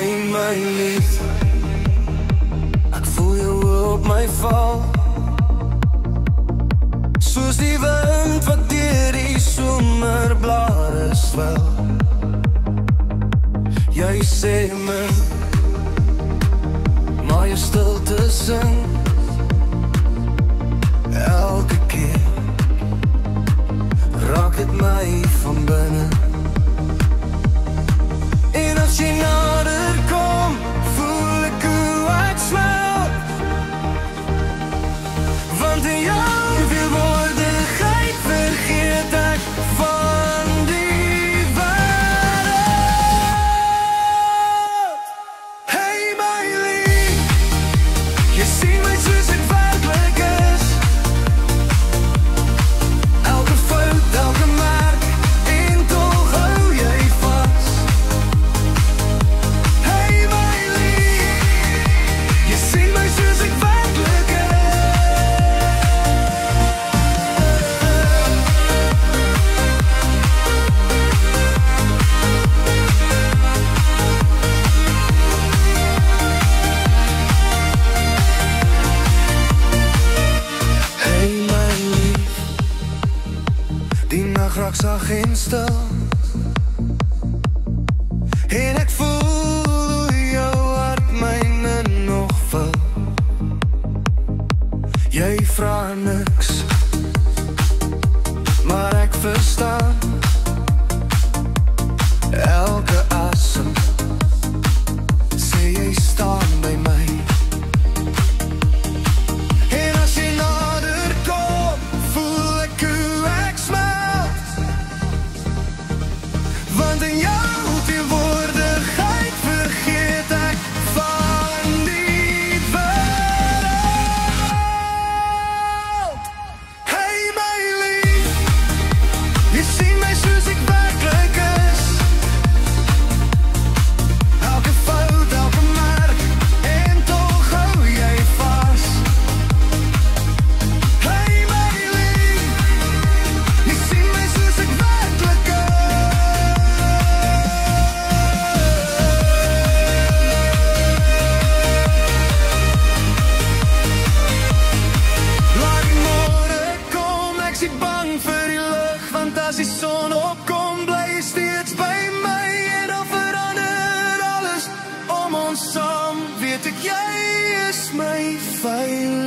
Hey my lief, ek voel jou op my val, soos die wind wat deur die somerblare swel. Jy sê min, maar jou stilte sing elke keer, raak het my van binne. En as jy nader kom, voel ek hoe ek smelt, want in jou weerwoordigheid vergeet ek van die wêreld. Hey my lief, jy sien my soos ek werklik is, elke fout, elke merk, en tog hou jy vas. Hey my lief, jy sien my soos ek werklik is. Hey my lief, die nag raak sag en stil, en ek voel hoe jou hart myne nog vul. Jy vra niks, maar ek verstaan elke asem, sê jy staan by my. En as jy nader kom, voel ek hoe ek smelt, want in jou teenwoordigheid vergeet ek van die wêreld. Hey my lief, jy sien my soos ek werklik is, elke fout, elke merk, en tog hou jy vas. Hey my lief, jy sien my soos ek werklik is. Laat die môre kom, ek sien bang vir die lig, want as die son opkom, bly jy steeds by my, en dan verander alles om ons saam, weet ek jy is my veiligheid.